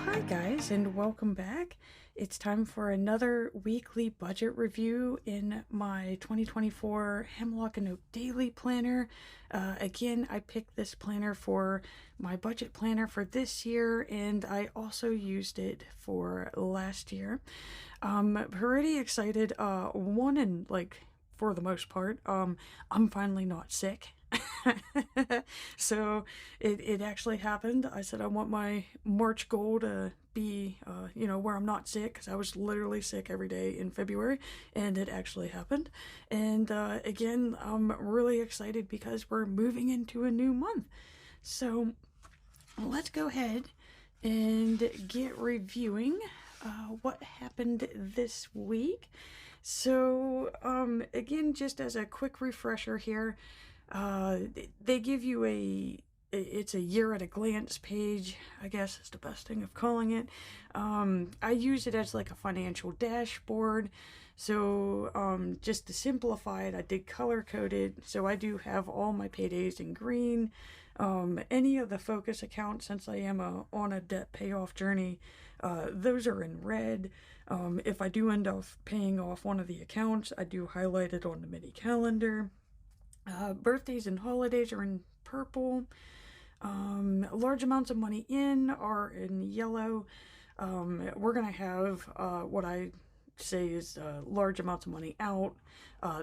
Hi guys, and welcome back. It's time for another weekly budget review in my 2024 Hemlock and Oak Daily Planner. Again, I picked this planner for my budget planner for this year, and I also used it for last year. Pretty excited. One, and like for the most part, I'm finally not sick. So it actually happened. I said I want my March goal to be, where I'm not sick, because I was literally sick every day in February, and it actually happened. And again, I'm really excited because we're moving into a new month. So let's go ahead and get reviewing what happened this week. So again, just as a quick refresher here, they give you it's a year at a glance page, I guess is the best thing of calling it. I use it as like a financial dashboard. So just to simplify it, I did color coded. So I do have all my paydays in green. Any of the focus accounts, since I am on a debt payoff journey, those are in red. If I do end up paying off one of the accounts, I do highlight it on the mini calendar. Birthdays and holidays are in purple. Large amounts of money in are in yellow. We're going to have what I say is large amounts of money out.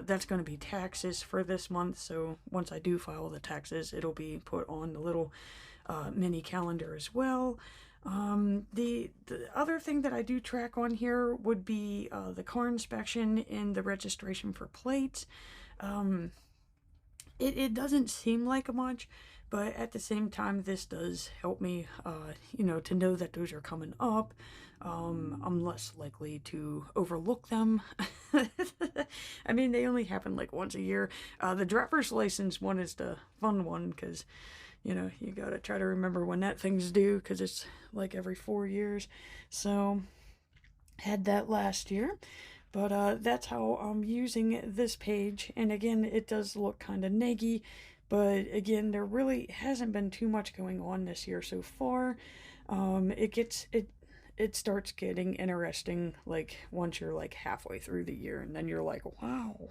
That's going to be taxes for this month. So once I do file the taxes, it'll be put on the little mini calendar as well. The other thing that I do track on here would be the car inspection and the registration for plates. It doesn't seem like much, but at the same time, this does help me, to know that those are coming up. I'm less likely to overlook them. I mean, they only happen like once a year. The driver's license one is the fun one because, you gotta try to remember when that thing's due because it's like every 4 years. So, had that last year. But that's how I'm using this page. And again, it does look kind of naggy. But again, there really hasn't been too much going on this year so far. It starts getting interesting like once you're like halfway through the year, and then you're like, wow.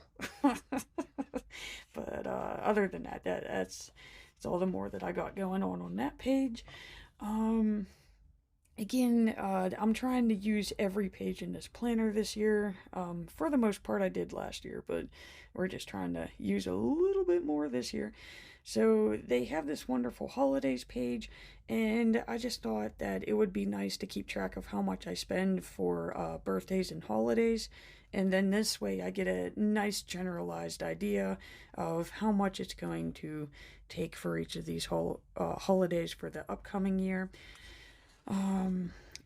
But other than that, that's all the more that I got going on that page. Again, I'm trying to use every page in this planner this year. For the most part, I did last year, but we're just trying to use a little bit more this year. So they have this wonderful holidays page, and I just thought that it would be nice to keep track of how much I spend for birthdays and holidays. And then this way I get a nice generalized idea of how much it's going to take for each of these holidays for the upcoming year.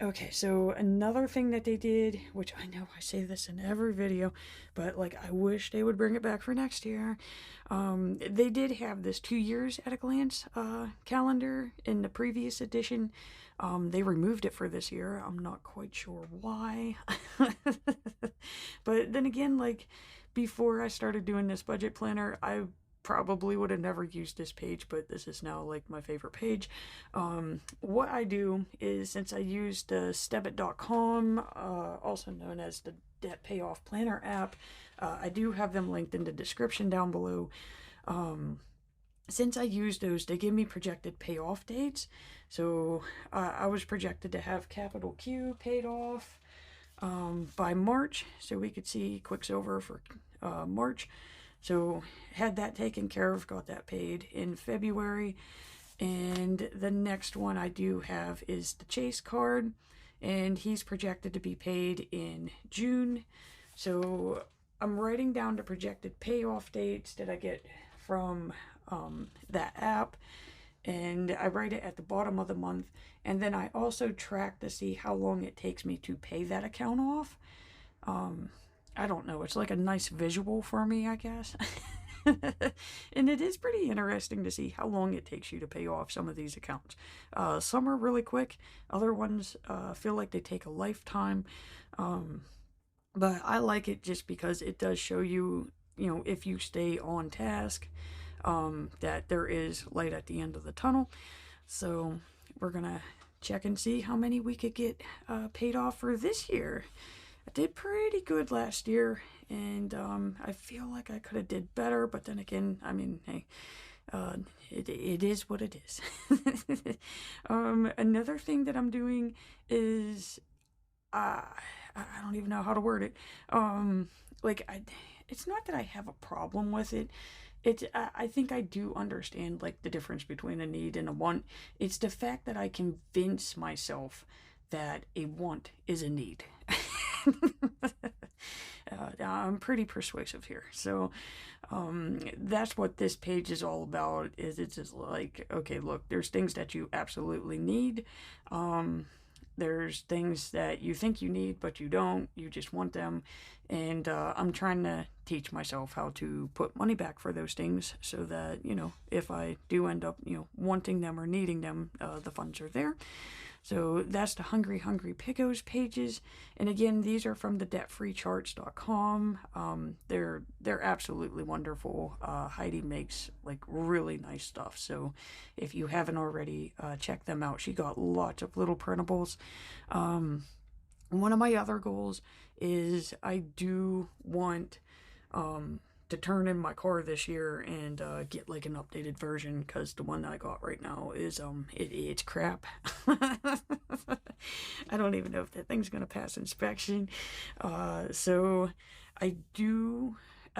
Okay, so another thing that they did, which I know I say this in every video, but like I wish they would bring it back for next year. They did have this 2 years at a glance calendar in the previous edition. They removed it for this year. I'm not quite sure why. But then again, like before I started doing this budget planner, I probably would have never used this page, but this is now like my favorite page. What I do is, since I use the Stebit.com, also known as the Debt Payoff Planner app, I do have them linked in the description down below. Since I use those, they give me projected payoff dates. So I was projected to have capital Q paid off by March, so we could see Quicksilver for March. So had that taken care of, got that paid in February. And the next one I do have is the Chase card, and he's projected to be paid in June. So I'm writing down the projected payoff dates that I get from that app, and I write it at the bottom of the month. And then I also track to see how long it takes me to pay that account off. I don't know, it's like a nice visual for me, I guess. And it is pretty interesting to see how long it takes you to pay off some of these accounts. Some are really quick, other ones feel like they take a lifetime. But I like it just because it does show you, if you stay on task, that there is light at the end of the tunnel. So we're gonna check and see how many we could get paid off for this year. I did pretty good last year, and I feel like I could have did better, but then again, I mean, hey, it is what it is. Another thing that I'm doing is, I don't even know how to word it. Like, it's not that I have a problem with it. I think I do understand, like, the difference between a need and a want. It's the fact that I convince myself that a want is a need. I'm pretty persuasive here. So that's what this page is all about. Is it's just like, okay, look, there's things that you absolutely need. There's things that you think you need, but you don't. You just want them. And I'm trying to teach myself how to put money back for those things so that, you know, if I do end up, you know, wanting them or needing them, the funds are there. So that's the Hungry Hungry Pickos pages. And again, these are from the debtfreecharts.com. They're absolutely wonderful. Heidi makes like really nice stuff. So if you haven't already, check them out. She got lots of little printables. One of my other goals is I do want to turn in my car this year and get like an updated version, because the one that I got right now is it's crap. I don't even know if that thing's gonna pass inspection. So I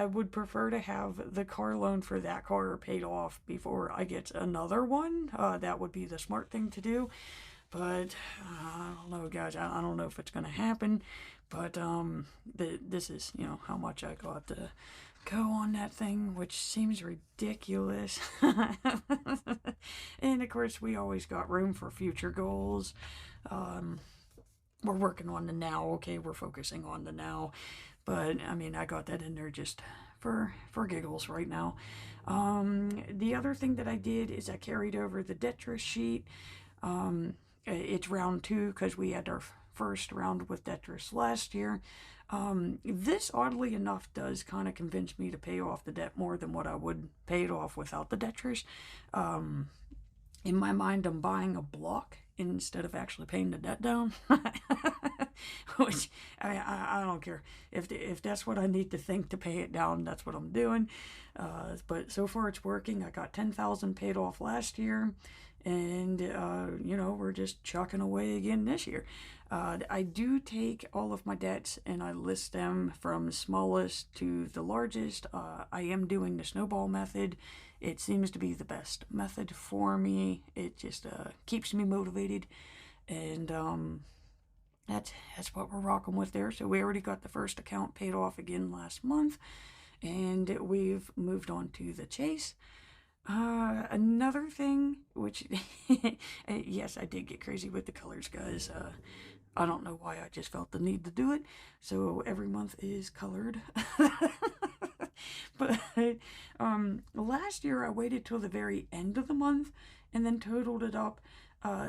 would prefer to have the car loan for that car paid off before I get another one. That would be the smart thing to do. But I don't know, guys. I don't know if it's gonna happen. But this is, you know, how much I got to go on that thing, which seems ridiculous. And of course, we always got room for future goals. We're working on the now. Okay, we're focusing on the now. But I mean, I got that in there just for giggles right now. The other thing that I did is I carried over the Detrus sheet. It's round 2 because we had our first round with Detrus last year. This, oddly enough, does kind of convince me to pay off the debt more than what I would pay it off without the Detrus. In my mind, I'm buying a block instead of actually paying the debt down. Which, I don't care. If that's what I need to think to pay it down, that's what I'm doing. But so far it's working. I got $10,000 paid off last year. And, you know, we're just chucking away again this year. I do take all of my debts and I list them from smallest to the largest. I am doing the snowball method. It seems to be the best method for me. It just keeps me motivated. And that's what we're rocking with there. So we already got the first account paid off again last month. And we've moved on to the Chase. Another thing, which, yes, I did get crazy with the colors, guys. I don't know why, I just felt the need to do it. So every month is colored. But last year I waited till the very end of the month and then totaled it up.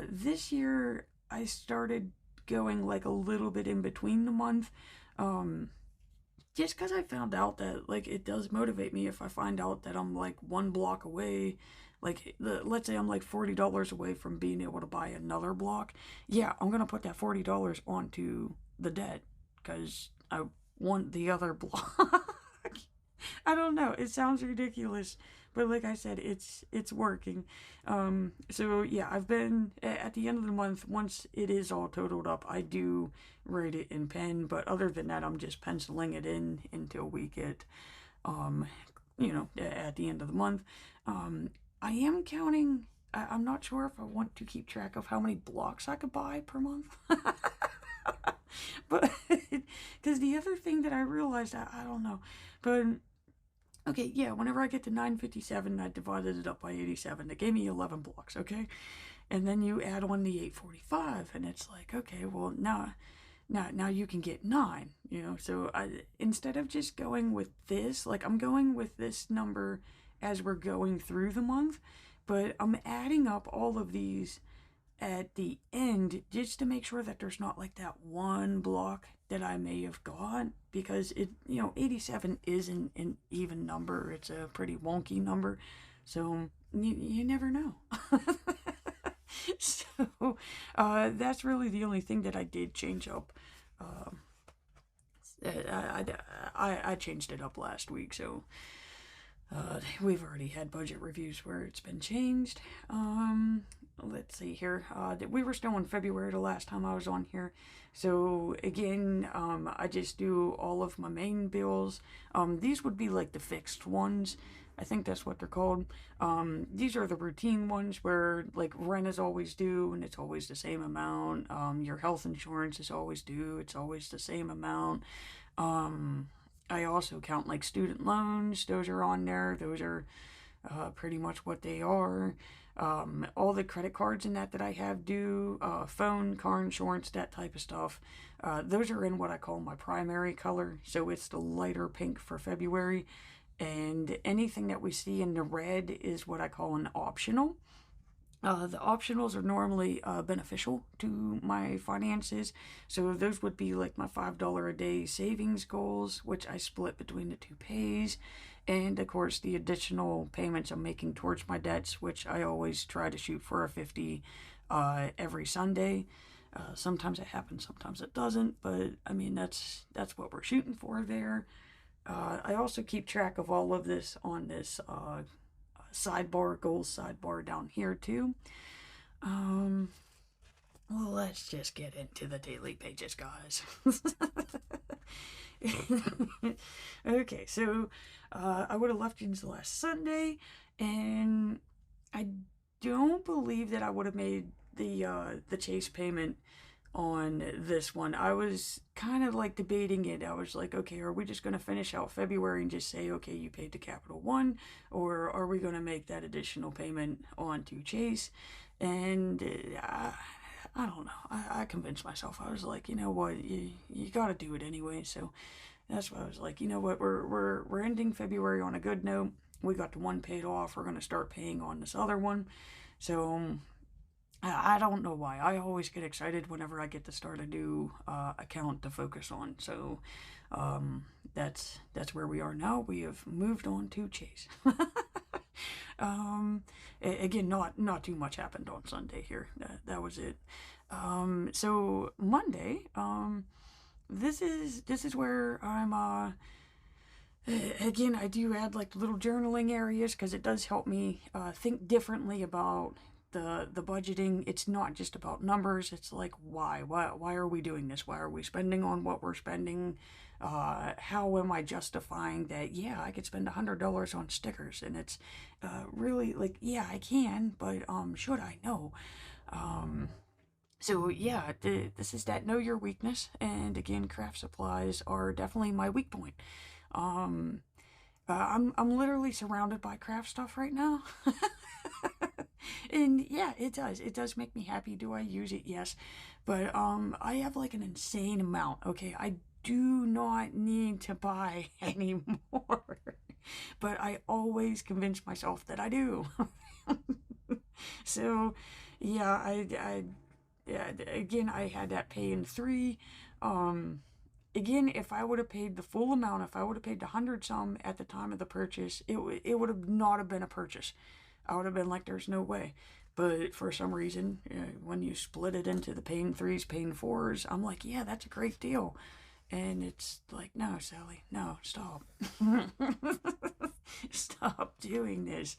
This year I started going like a little bit in between the month. Just because I found out that, like, it does motivate me if I find out that I'm, like, one block away. Like, let's say I'm, like, $40 away from being able to buy another block. Yeah, I'm going to put that $40 onto the debt because I want the other block. I don't know. It sounds ridiculous. But like I said, it's working. So, yeah, I've been, at the end of the month, once it is all totaled up, I do write it in pen. But other than that, I'm just penciling it in until we get, you know, at the end of the month. I am counting. I'm not sure if I want to keep track of how many blocks I could buy per month. But, because the other thing that I realized, I don't know. But, okay, yeah, whenever I get to 957, I divided it up by 87. It gave me 11 blocks, okay? And then you add on the 845, and it's like, okay, well, now you can get 9, you know? So instead of just going with this, like, I'm going with this number as we're going through the month, but I'm adding up all of these at the end just to make sure that there's not like that one block that I may have got, because it, you know, 87 isn't an even number. It's a pretty wonky number, so you never know. So So, that's really the only thing that I did change up. Um, I changed it up last week, so we've already had budget reviews where it's been changed. Let's see here. We were still in February the last time I was on here. So again, I just do all of my main bills. These would be like the fixed ones. I think that's what they're called. These are the routine ones where like rent is always due and it's always the same amount. Your health insurance is always due. It's always the same amount. I also count like student loans. Those are on there. Those are pretty much what they are. All the credit cards and that I have due, phone, car insurance, that type of stuff. Those are in what I call my primary color. So it's the lighter pink for February. And anything that we see in the red is what I call an optional. The optionals are normally beneficial to my finances. So those would be like my $5 a day savings goals, which I split between the two pays. And of course, the additional payments I'm making towards my debts, which I always try to shoot for a 50 every Sunday. Sometimes it happens, sometimes it doesn't. But I mean, that's what we're shooting for there. I also keep track of all of this on this goals sidebar down here too. Well, let's just get into the daily pages, guys. Okay, so I would have left you last Sunday, and I don't believe that I would have made the Chase payment on this one. I was kind of like debating it. I was like, okay, are we just going to finish out February and just say, okay, you paid to Capital One, or are we going to make that additional payment onto Chase? And I don't know. I convinced myself. I was like, you know what, you got to do it anyway. So that's why I was like, you know what, we're ending February on a good note. We got the one paid off. We're going to start paying on this other one. So I don't know why. I always get excited whenever I get to start a new account to focus on. So that's where we are now. We have moved on to Chase. Again, not too much happened on Sunday here. That was it. So Monday, this is where I'm again, I do add like little journaling areas because it does help me think differently about the budgeting. It's not just about numbers. It's like why are we doing this? Why are we spending on what we're spending? How am I justifying that? Yeah, I could spend $100 on stickers, and it's really like, yeah, I can, but should I? No. So yeah, this is that know your weakness, and again, craft supplies are definitely my weak point. I'm literally surrounded by craft stuff right now. And yeah, it does make me happy. Do I use it? Yes. But I have like an insane amount. Okay, I do not need to buy anymore. But I always convince myself that I do. So yeah, yeah, again, I had that pay in 3. Again, if I would have paid the full amount, if I would have paid the 100 some at the time of the purchase, it would have not have been a purchase. I would have been like, there's no way. But for some reason, when you split it into the pay in 3s, pay in 4s, I'm like, yeah, that's a great deal. And it's like, no, Sally, no, stop. Stop doing this.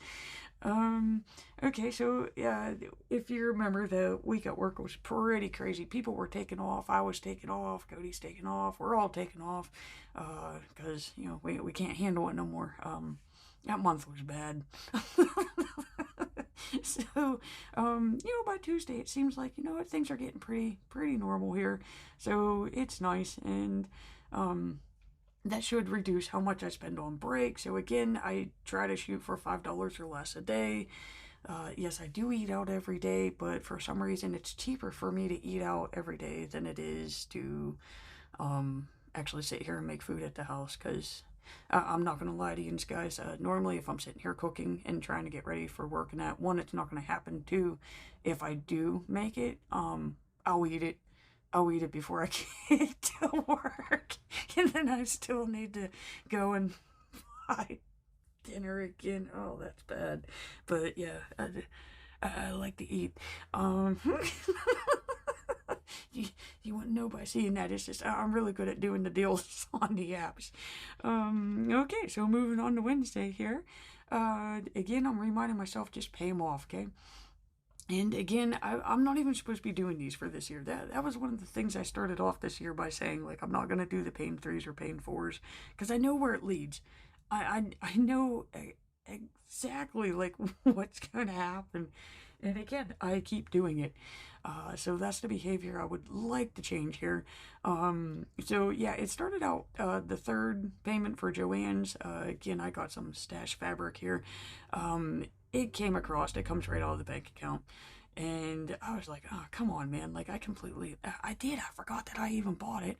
Okay, so yeah, if you remember, the week at work was pretty crazy. People were taking off. I was taking off. Cody's taking off. We're all taking off because, you know, we can't handle it no more. That month was bad. So, you know, by Tuesday, it seems like, you know what, things are getting pretty normal here. So it's nice, and that should reduce how much I spend on break. So again, I try to shoot for $5 or less a day. Yes, I do eat out every day, but for some reason, it's cheaper for me to eat out every day than it is to actually sit here and make food at the house, because I'm not going to lie to you guys. Normally, if I'm sitting here cooking and trying to get ready for work and that, one, it's not going to happen. Two, if I do make it, I'll eat it. I'll eat it before I get to work. And then I still need to go and buy dinner again. Oh, that's bad. But yeah, I like to eat. you, you wouldn't know by seeing that. It's just I'm really good at doing the deals on the apps. Okay, so moving on to Wednesday here. Again, I'm reminding myself just pay them off, okay? And again, I'm not even supposed to be doing these for this year. That was one of the things I started off this year by saying, like, I'm not going to do the pain threes or pain fours because I know where it leads. I know exactly, like, what's going to happen. And again, I keep doing it. So that's the behavior I would like to change here. So yeah, it started out the third payment for Joanne's. Again, I got some stash fabric here. It came across, it comes right out of the bank account. And I was like, oh, come on, man. Like, I forgot that I even bought it.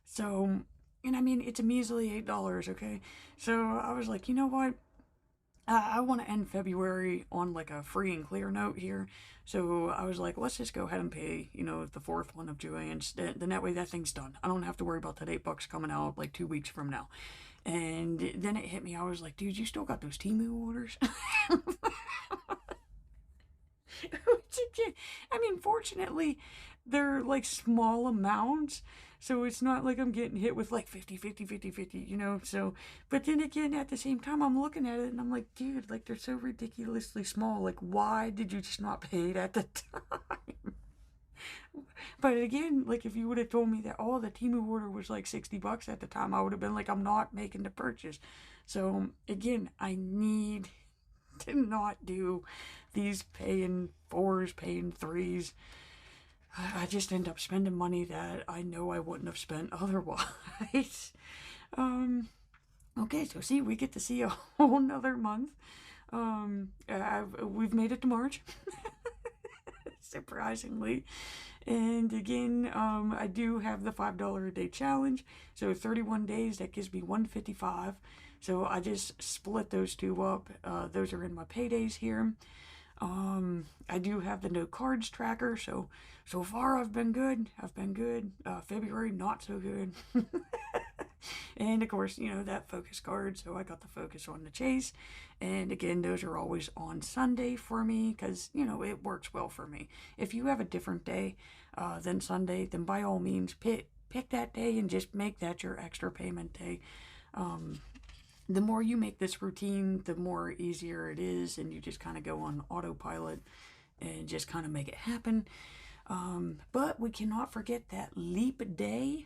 So, and I mean, it's a measly $8, okay? So I was like, you know what? I want to end February on like a free and clear note here. So I was like, let's just go ahead and pay, the fourth one of Joanne's. Then that way that thing's done. I don't have to worry about that $8 coming out like 2 weeks from now. And then it hit me. I was like, dude, you still got those Temu orders? I mean, fortunately, they're like small amounts. So it's not like I'm getting hit with like 50, 50, 50, 50, So, but then again, at the same time, I'm looking at it and I'm like, dude, like they're so ridiculously small. Like, why did you just not pay it at the time? But again, like if you would have told me that, the Temu order was like $60 at the time, I would have been like, I'm not making the purchase. So again, I need to not do these paying fours, paying threes. I just end up spending money that I know I wouldn't have spent otherwise. Okay, so see, we get to see a whole nother month. We've made it to March, surprisingly. And again, I do have the $5 a day challenge. So 31 days, that gives me $155. So I just split those two up. Those are in my paydays here. I do have the no cards tracker, so far I've been good. February not so good. And of course, that focus card, so I got the focus on the chase. And again, those are always on Sunday for me because, it works well for me. If you have a different day than Sunday, then by all means pick that day and just make that your extra payment day. The more you make this routine, the more easier it is, and you just kind of go on autopilot and just kind of make it happen. But we cannot forget that leap day.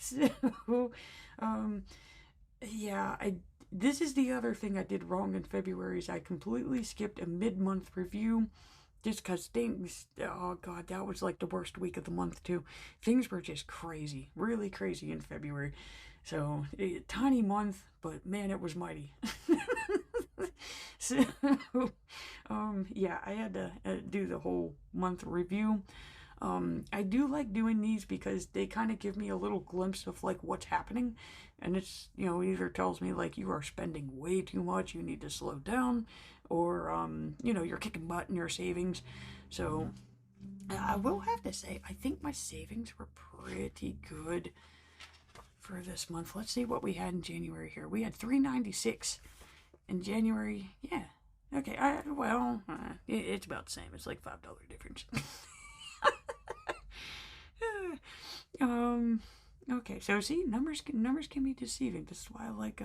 So, yeah, this is the other thing I did wrong in February is I completely skipped a mid-month review just because things, oh God, that was like the worst week of the month too. Things were just crazy, really crazy in February. So, tiny month, but man, it was mighty. So, yeah, I had to do the whole month review. I do like doing these because they kind of give me a little glimpse of like what's happening. And it's, either tells me like you are spending way too much, you need to slow down, or, you're kicking butt in your savings. So I will have to say, I think my savings were pretty good for this month. Let's see what we had in January here. We had $396 in January. Yeah. Okay. It's about the same. It's like $5 difference. Okay, so see, numbers can be deceiving. This is why I like,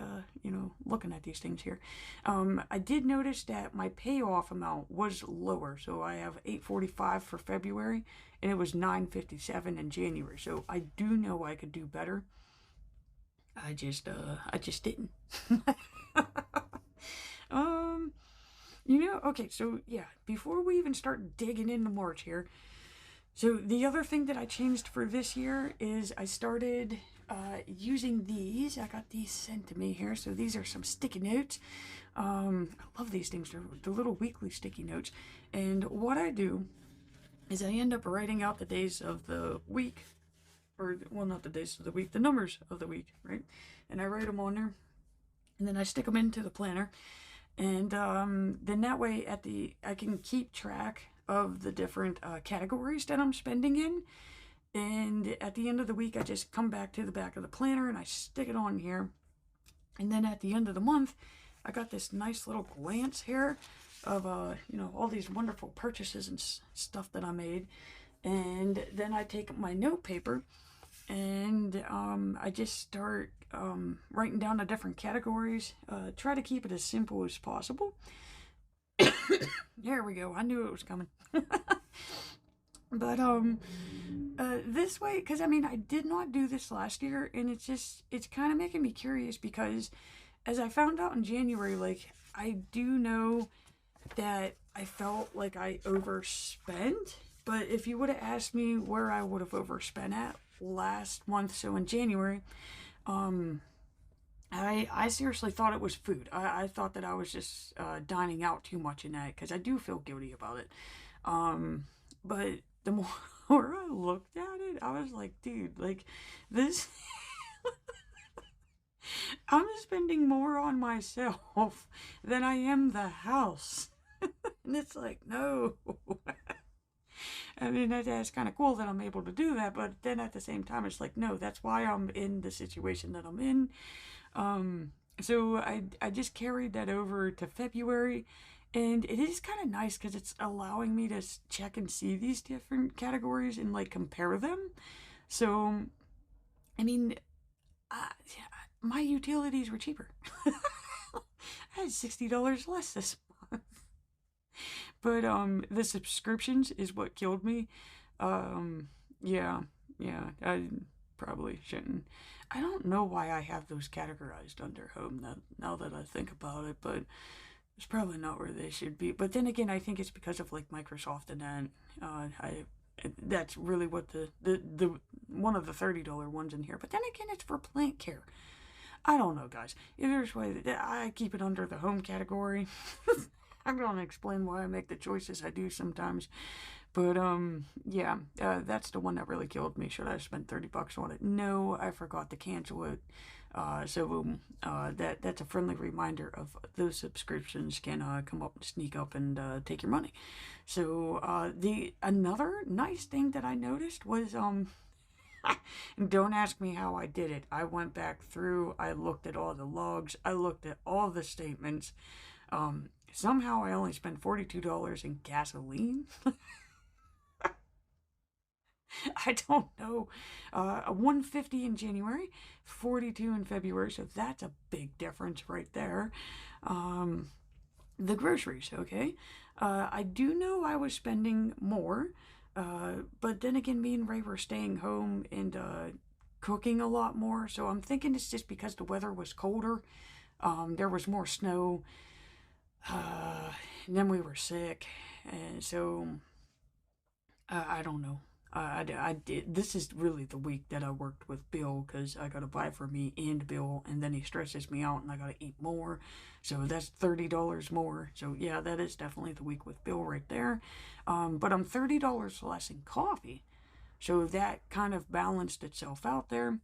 looking at these things here. I did notice that my payoff amount was lower. So I have $845 for February, and it was $957 in January. So I do know I could do better. I just didn't. Okay, so yeah, before we even start digging into March here, so the other thing that I changed for this year is I started using these. I got these sent to me here. So these are some sticky notes. I love these things. They're the little weekly sticky notes. And what I do is I end up writing out the days of the week. Or, well, not the days of the week, the numbers of the week, right? And I write them on there. And then I stick them into the planner. And then that way I can keep track of the different categories that I'm spending in. And at the end of the week, I just come back to the back of the planner and I stick it on here. And then at the end of the month, I got this nice little glance here of, all these wonderful purchases and stuff that I made. And then I take my note paper and I just start writing down the different categories. Try to keep it as simple as possible. There we go. I knew it was coming. But this way, because I mean, I did not do this last year, and it's kind of making me curious because as I found out in January, like, I do know that I felt like I overspent. But if you would have asked me where I would have overspent at last month, so in January, I seriously thought it was food. I thought that I was just dining out too much in that because I do feel guilty about it. But the more I looked at it, I was like, dude, like, this. I'm spending more on myself than I am the house. And it's like, no. I mean, that's kind of cool that I'm able to do that, but then at the same time, it's like, no, that's why I'm in the situation that I'm in. So I just carried that over to February, and it is kind of nice because it's allowing me to check and see these different categories and like compare them. So, I mean, my utilities were cheaper. I had $60 less this month. But the subscriptions is what killed me. Yeah, I probably shouldn't. I don't know why I have those categorized under home now that I think about it, but it's probably not where they should be. But then again, I think it's because of like Microsoft and that. That's really what the one of the $30 ones in here. But then again, it's for plant care. I don't know, guys. Either way, I keep it under the home category. I'm going to explain why I make the choices I do sometimes. But, yeah, that's the one that really killed me. Should I have spent $30 on it? No, I forgot to cancel it. So that's a friendly reminder of those subscriptions can come up and sneak up and take your money. So another nice thing that I noticed was don't ask me how I did it. I went back through, I looked at all the logs, I looked at all the statements. Somehow I only spent $42 in gasoline. I don't know. $150 in January, $42 in February, so that's a big difference right there. The groceries, okay? I do know I was spending more, but then again, me and Ray were staying home and cooking a lot more, so I'm thinking it's just because the weather was colder. There was more snow. And then we were sick, and so I don't know. I did. This is really the week that I worked with Bill because I gotta buy for me and Bill, and then he stresses me out, and I gotta eat more. So that's $30 more. So yeah, that is definitely the week with Bill right there. But I'm $30 less in coffee, so that kind of balanced itself out there.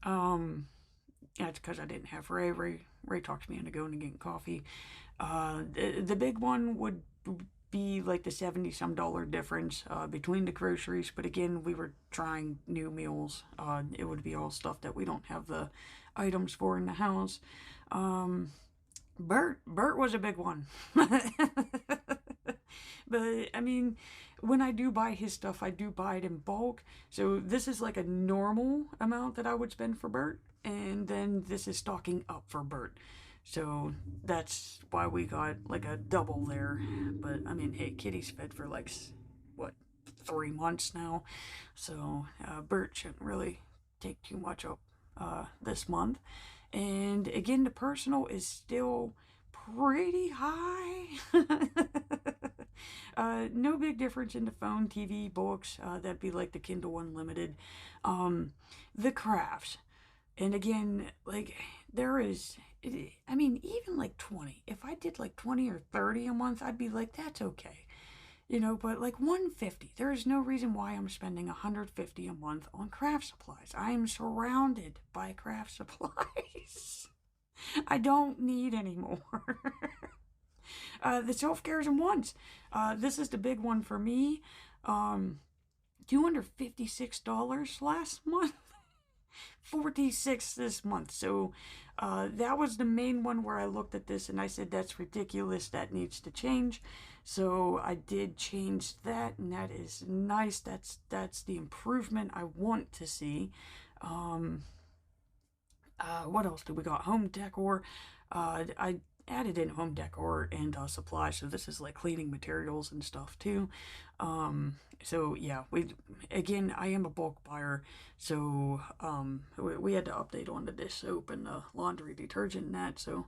That's because I didn't have Ray. Ray talked me into going and getting coffee. The big one would be like the $70-some difference between the groceries, but again, we were trying new meals. It would be all stuff that we don't have the items for in the house. Bert was a big one. But I mean, when I do buy his stuff, I do buy it in bulk. So this is like a normal amount that I would spend for Bert, and then this is stocking up for Bert. So that's why we got like a double there. But I mean, hey, Kitty's fed for like, what, 3 months now. So Bert shouldn't really take too much up this month. And again, the personal is still pretty high. No big difference in the phone, TV, books. That'd be like the Kindle Unlimited. The crafts. And again, like, there is, I mean, even like 20. If I did like 20 or 30 a month, I'd be like, that's okay. You know, but like 150, there is no reason why I'm spending 150 a month on craft supplies. I am surrounded by craft supplies. I don't need any more. The self-cares and wants. This is the big one for me. $256 last month. 46 this month. So that was the main one where I looked at this and I said, that's ridiculous. That needs to change. So I did change that, and that is nice. That's the improvement I want to see. What else did we got? Home decor. I added in home decor and supplies, so this is like cleaning materials and stuff too. So yeah, again, I am a bulk buyer, so we had to update on the dish soap and the laundry detergent and that, so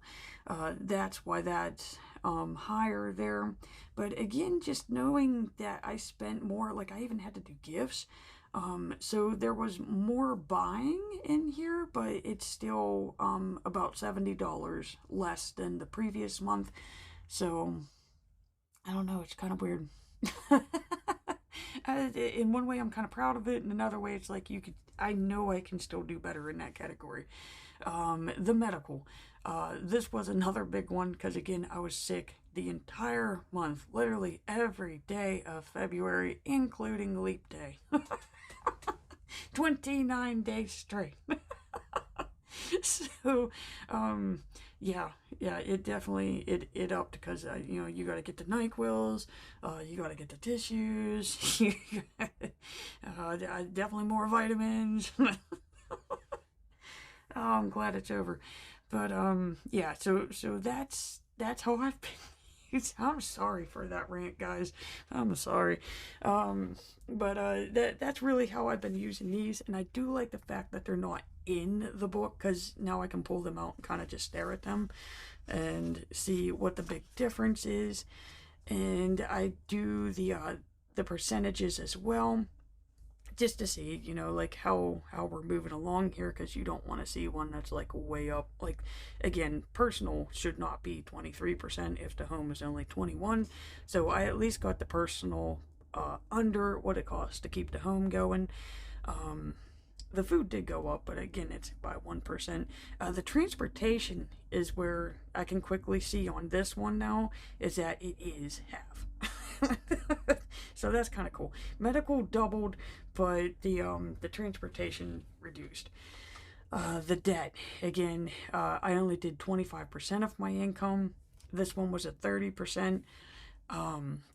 that's why that's higher there. But again, just knowing that I spent more, like I even had to do gifts. So there was more buying in here, but it's still about $70 less than the previous month. So I don't know, it's kind of weird. In one way, I'm kind of proud of it. In another way, it's like I know I can still do better in that category. The medical. This was another big one because, again, I was sick the entire month, literally every day of February, including leap day. 29 days straight. So, yeah, it definitely, it upped because, you got to get the NyQuils, you got to get the tissues, definitely more vitamins. Oh, I'm glad it's over. But, yeah, so that's how I've been. I'm sorry for that rant, guys. I'm sorry. But that's really how I've been using these, and I do like the fact that they're not in the book, because now I can pull them out and kind of just stare at them and see what the big difference is. And I do the percentages as well, just to see, like how we're moving along here, because you don't want to see one that's like way up. Like, again, personal should not be 23% if the home is only 21. So I at least got the personal under what it costs to keep the home going. The food did go up, but again, it's by 1%. The transportation is where I can quickly see on this one now is that it is half. So that's kind of cool. Medical doubled, but the transportation reduced. The debt, again, I only did 25% of my income. This one was at 30%.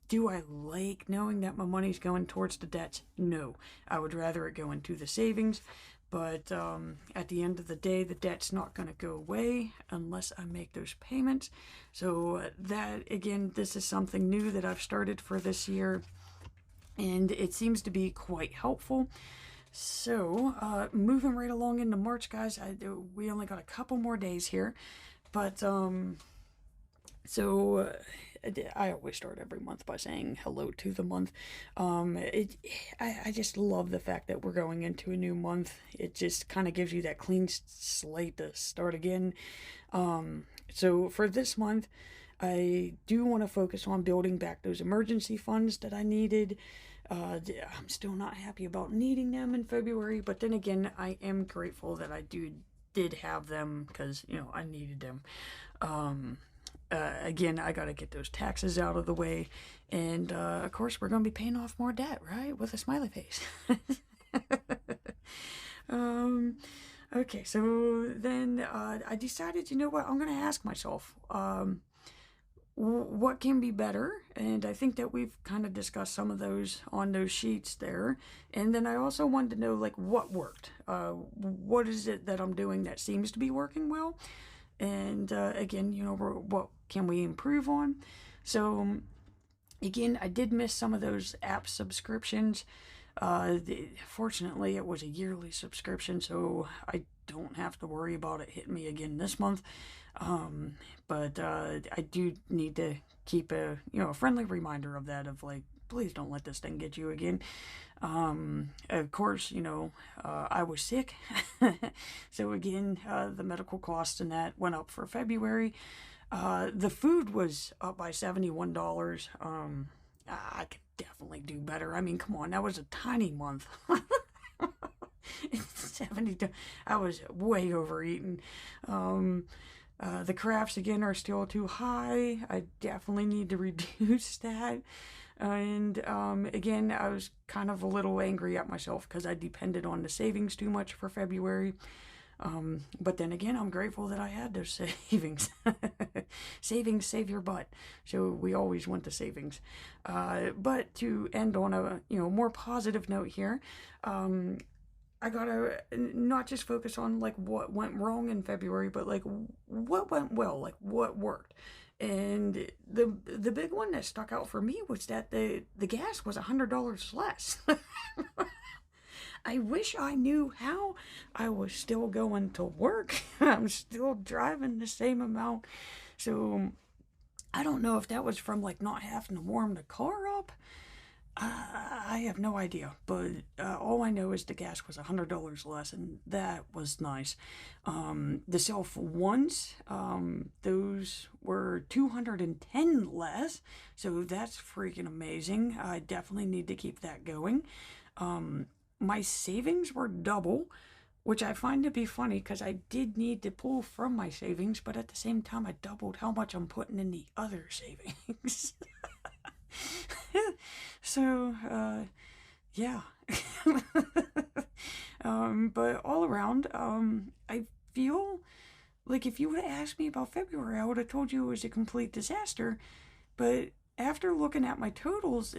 Do I like knowing that my money's going towards the debts? No. I would rather it go into the savings. But at the end of the day, the debt's not going to go away unless I make those payments. So that, again, this is something new that I've started for this year, and it seems to be quite helpful. So moving right along into March, guys, we only got a couple more days here. But I always start every month by saying hello to the month. I just love the fact that we're going into a new month. It just kind of gives you that clean slate to start again. So for this month, I do want to focus on building back those emergency funds that I needed. I'm still not happy about needing them in February, but then again, I am grateful that I did have them because, I needed them. Again, I got to get those taxes out of the way. And, of course, we're going to be paying off more debt, right? With a smiley face. Okay, so then I decided, you know what? I'm going to ask myself, what can be better? And I think that we've kind of discussed some of those on those sheets there. And then I also wanted to know, like, what worked? What is it that I'm doing that seems to be working well? And again, what can we improve on? So again, I did miss some of those app subscriptions. Fortunately, it was a yearly subscription, so I don't have to worry about it hitting me again this month. But I do need to keep a friendly reminder of that, of like, please don't let this thing get you again. Of course, I was sick. So again, the medical costs and that went up for February. The food was up by $71. I could definitely do better. I mean, come on, that was a tiny month. 70, I was way overeating. The crafts again are still too high. I definitely need to reduce that. And again, I was kind of a little angry at myself because I depended on the savings too much for February. But then again, I'm grateful that I had those savings. Savings save your butt. So we always want the savings. But to end on a more positive note here, I gotta not just focus on like what went wrong in February, but like what went well, like what worked. And the big one that stuck out for me was that the gas was $100 less. I wish I knew how. I was still going to work. I'm still driving the same amount. So I don't know if that was from like not having to warm the car up. I have no idea, but all I know is the gas was $100 less, and that was nice. The self ones, those were 210 less, so that's freaking amazing. I definitely need to keep that going. My savings were double, which I find to be funny because I did need to pull from my savings, but at the same time, I doubled how much I'm putting in the other savings. So, yeah. But all around, I feel like if you would have asked me about February, I would have told you it was a complete disaster. But after looking at my totals,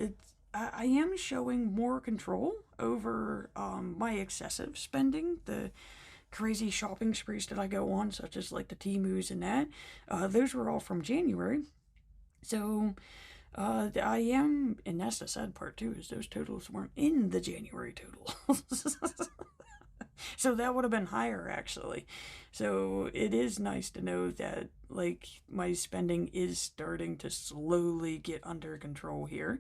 I am showing more control over my excessive spending, the crazy shopping sprees that I go on, such as like the Temus and that. Those were all from January. So I am, and that's the sad part too, is those totals weren't in the January totals. So that would have been higher actually. So it is nice to know that like my spending is starting to slowly get under control here.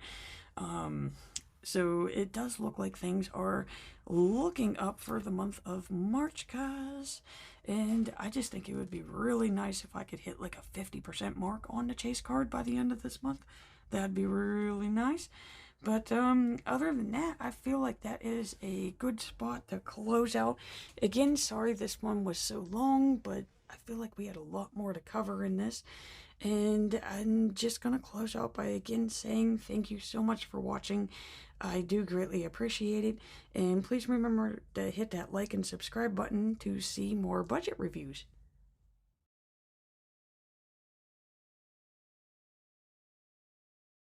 So it does look like things are looking up for the month of March, guys. And I just think it would be really nice if I could hit like a 50% mark on the chase card by the end of this month. That'd be really nice. But other than that, I feel like that is a good spot to close out. Again, sorry this one was so long, but I feel like we had a lot more to cover in this. And I'm just going to close out by again saying thank you so much for watching. I do greatly appreciate it. And please remember to hit that like and subscribe button to see more budget reviews.